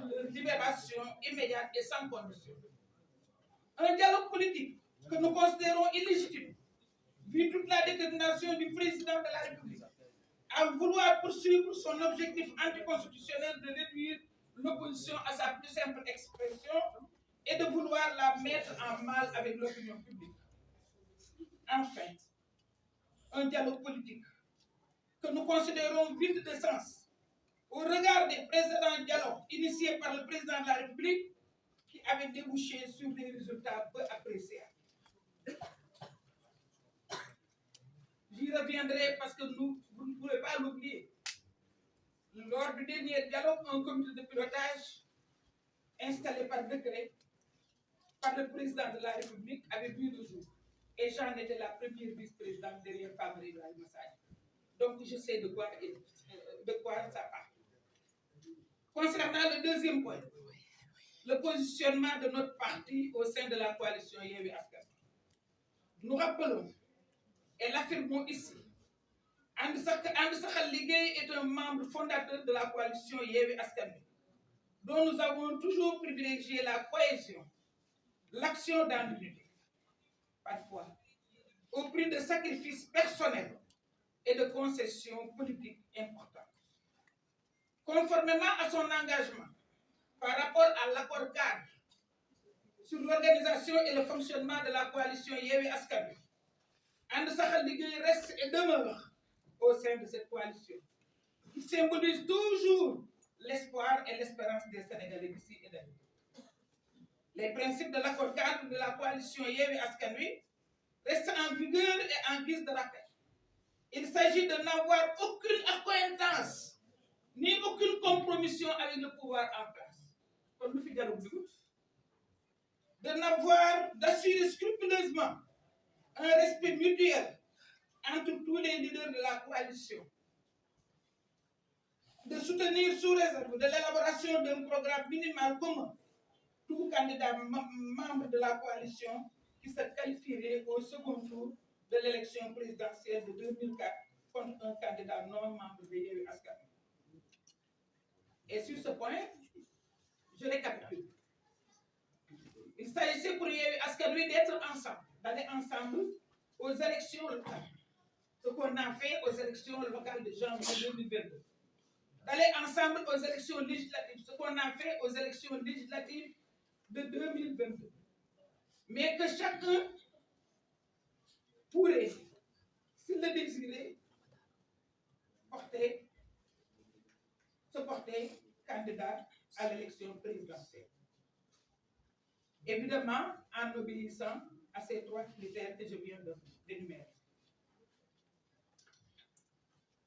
leur libération immédiate et sans condition. Un dialogue politique que nous considérons illégitime, vu toute la détermination du président de la République à vouloir poursuivre son objectif anticonstitutionnel de réduire l'opposition à sa plus simple expression et de vouloir la mettre en mal avec l'opinion publique. Enfin, un dialogue politique que nous considérons vide de sens au regard des précédents dialogues initiés par le président de la République qui avaient débouché sur des résultats peu appréciables. J'y reviendrai parce que vous ne pouvez pas l'oublier. Lors du dernier dialogue, un comité de pilotage installé par décret par le président de la République avait vu le jour. Et j'en étais la première vice-présidente derrière Famara Ibrahima Sagna. Donc je sais de quoi ça parle. Concernant le deuxième point, le positionnement de notre parti au sein de la coalition Yewwi Askan Wi, nous rappelons et l'affirmons ici, And Saxal Ligueye est un membre fondateur de la coalition Yewwi Askan Wi, dont nous avons toujours privilégié la cohésion, l'action dans l'unité, parfois au prix de sacrifices personnels et de concessions politiques importantes. Conformément à son engagement par rapport à l'accord cadre sur l'organisation et le fonctionnement de la coalition Yewwi Askan Wi, And Saxal Ligueye reste et demeure au sein de cette coalition, qui symbolise toujours l'espoir et l'espérance des Sénégalais d'ici et d'ailleurs. Les principes de l'accord cadre de la coalition Yewwi Askan Wi restent en vigueur et en guise de rappel. Il s'agit de n'avoir aucune accointance ni aucune compromission avec le pouvoir en place. Comme nous faisons d'assurer scrupuleusement un respect mutuel entre tous les leaders de la coalition, de soutenir sous réserve de l'élaboration d'un programme minimal commun tout candidat membre de la coalition qui se qualifierait au second tour de l'élection présidentielle de 2004 contre un candidat non membre de Yewwi Askan Wi. Et sur ce point, je récapitule. Il s'agissait pour Yewwi Askan Wi d'être ensemble, d'aller ensemble aux élections locales, ce qu'on a fait aux élections locales de janvier 2022. D'aller ensemble aux élections législatives, ce qu'on a fait aux élections législatives de 2022. Mais que chacun pourrait, s'il le désirait, se porter candidat à l'élection présidentielle. Évidemment, en obéissant à ces trois critères que je viens d'énumérer.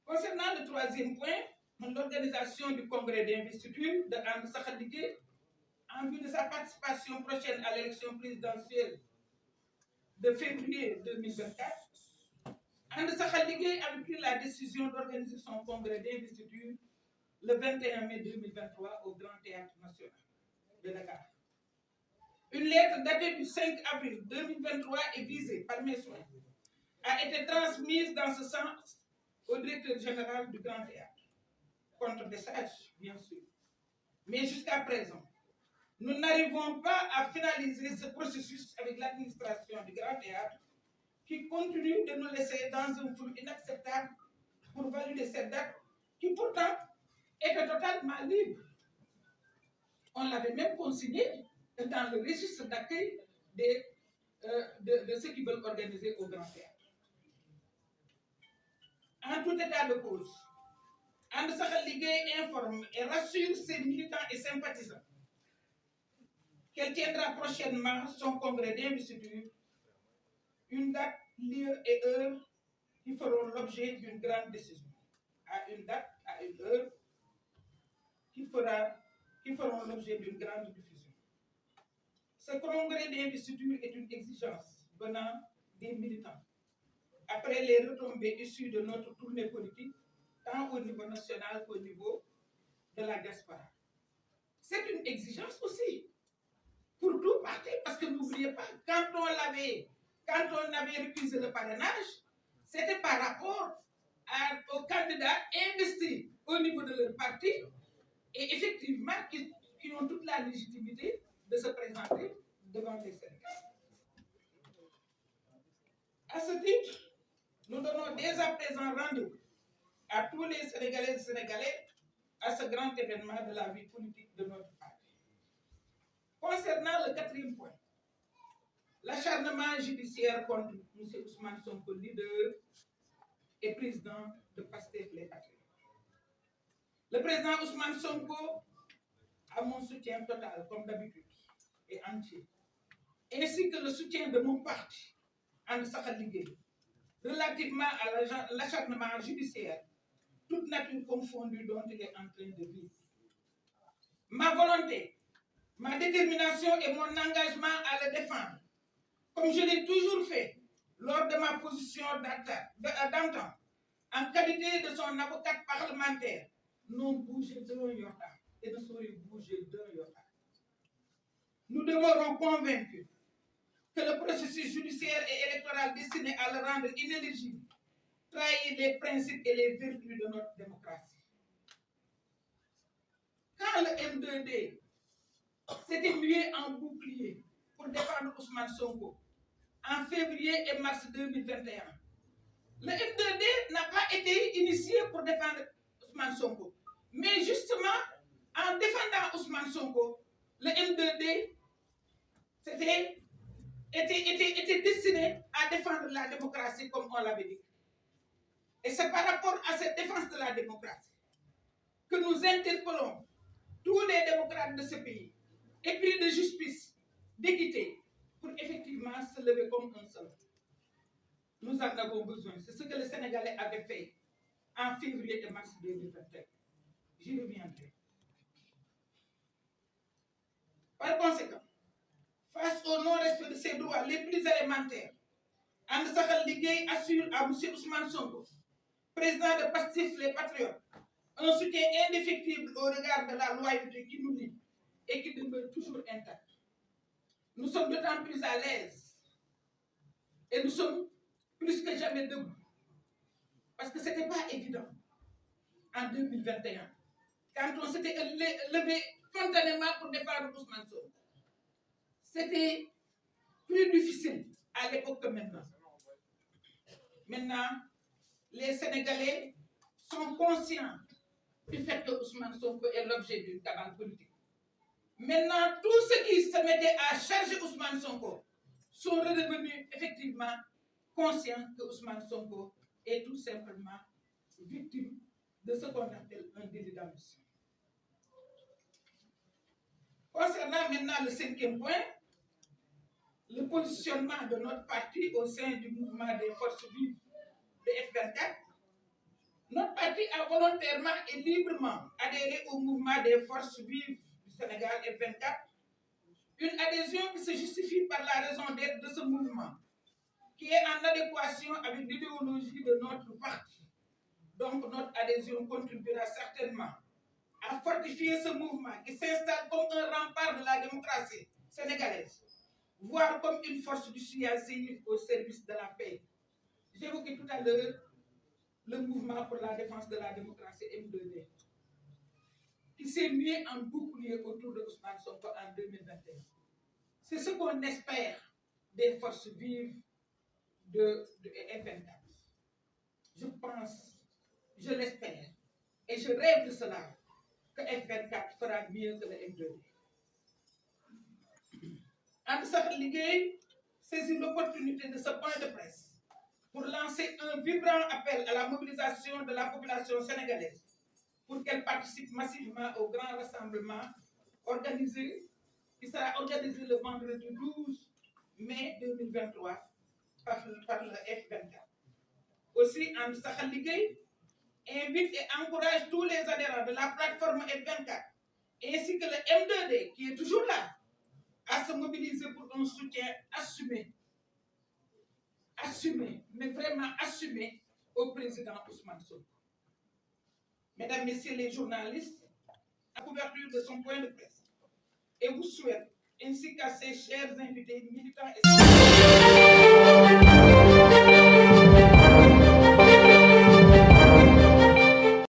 Concernant le troisième point, l'organisation du congrès d'investiture de And Saxal Ligueye en vue de sa participation prochaine à l'élection présidentielle de février 2024, And Saxal Ligueye avait pris la décision d'organiser son congrès d'investiture le 21 mai 2023 au Grand Théâtre National de Dakar. Une lettre datée du 5 avril 2023 et visée par mes soins a été transmise dans ce sens au directeur général du Grand Théâtre. Contre message, bien sûr. Mais jusqu'à présent, nous n'arrivons pas à finaliser ce processus avec l'administration du Grand Théâtre qui continue de nous laisser dans un flou inacceptable pour valider cette date qui pourtant était totalement libre. On l'avait même consigné dans le registre d'accueil de ceux qui veulent organiser au Grand Théâtre. En tout état de cause, And Saxal Ligueye informe et rassure ses militants et sympathisants qu'elle tiendra prochainement son congrès d'investiture, une date, lieu et heure qui feront l'objet d'une grande décision. À une date, à une heure qui feront l'objet d'une grande diffusion. Ce congrès d'investiture est une exigence venant des militants. Après les retombées issues de notre tournée politique, tant au niveau national qu'au niveau de la diaspora. C'est une exigence aussi pour tout parti, parce que n'oubliez pas, quand on avait récusé le parrainage, c'était par rapport aux candidats investis au niveau de leur parti et effectivement qui qui ont toute la légitimité de se présenter devant les Sénégalais. À ce titre, nous donnons dès à présent rendez-vous à tous les Sénégalais et Sénégalais à ce grand événement de la vie politique de notre parti. Concernant le quatrième point, l'acharnement judiciaire contre M. Ousmane Sonko, leader et président de Pastef les Patriotes. Le président Ousmane Sonko a mon soutien total, comme d'habitude, et entier, ainsi que le soutien de mon parti, And Saxal Liguèye, relativement à l'acharnement judiciaire, toute nature confondue dont il est en train de vivre. Ma volonté, ma détermination et mon engagement à le défendre, comme je l'ai toujours fait lors de ma position d'antan, en qualité de son avocat parlementaire, n'ont bougé d'un iota et ne sauraient bouger d'un iota. Nous demeurons convaincus que le processus judiciaire et électoral destiné à le rendre inéligible trahit les principes et les vertus de notre démocratie. Quand le M2D s'était mué en bouclier pour défendre Ousmane Sonko en février et mars 2021, le M2D n'a pas été initié pour défendre Ousmane Sonko. Mais justement, en défendant Ousmane Sonko, le M2D était destiné à défendre la démocratie comme on l'avait dit. Et c'est par rapport à cette défense de la démocratie que nous interpellons tous les démocrates de ce pays, épris de justice, d'équité, pour effectivement se lever comme un seul. Nous en avons besoin. C'est ce que les Sénégalais avaient fait en février et mars 2021. J'y reviendrai. Par conséquent, face au non-respect de ses droits les plus élémentaires, And Saxal Liguèye assure à M. Ousmane Sonko, président de Pastef les Patriotes, un soutien indéfectible au regard de la loyauté qui nous lie et qui demeure toujours intacte. Nous sommes d'autant plus à l'aise et nous sommes plus que jamais debout. Parce que ce n'était pas évident en 2021, quand on s'était levé spontanément pour défendre Ousmane Sonko. C'était plus difficile à l'époque que maintenant. Maintenant, les Sénégalais sont conscients du fait que Ousmane Sonko est l'objet d'une cabale politique. Maintenant, tous ceux qui se mettaient à charger Ousmane Sonko sont redevenus effectivement conscients que Ousmane Sonko est tout simplement victime de ce qu'on appelle un délit d'ambition. Concernant maintenant le cinquième point, le positionnement de notre parti au sein du mouvement des forces vives de F24, notre parti a volontairement et librement adhéré au mouvement des forces vives du Sénégal F24, une adhésion qui se justifie par la raison d'être de ce mouvement, qui est en adéquation avec l'idéologie de notre parti. Donc notre adhésion contribuera certainement à fortifier ce mouvement qui s'installe comme un rempart de la démocratie sénégalaise, voire comme une force du CIACIF au service de la paix. J'évoquais tout à l'heure le mouvement pour la défense de la démocratie M2D, qui s'est mué en bouclier autour de Ousmane Sonko en 2021. C'est ce qu'on espère des forces vives de F24. Je pense, je l'espère, et je rêve de cela, que F24 fera mieux que le M2D. And Saxal Liguèye saisit l'opportunité de ce point de presse pour lancer un vibrant appel à la mobilisation de la population sénégalaise pour qu'elle participe massivement au grand rassemblement qui sera organisé le vendredi 12 mai 2023 par le F24. Aussi, And Saxal Liguèye invite et encourage tous les adhérents de la plateforme F24 ainsi que le M2D qui est toujours là à se mobiliser pour un soutien assumé, mais vraiment assumé au président Ousmane Sonko. Mesdames, Messieurs les journalistes, à la couverture de son point de presse, et vous souhaite, ainsi qu'à ses chers invités militants et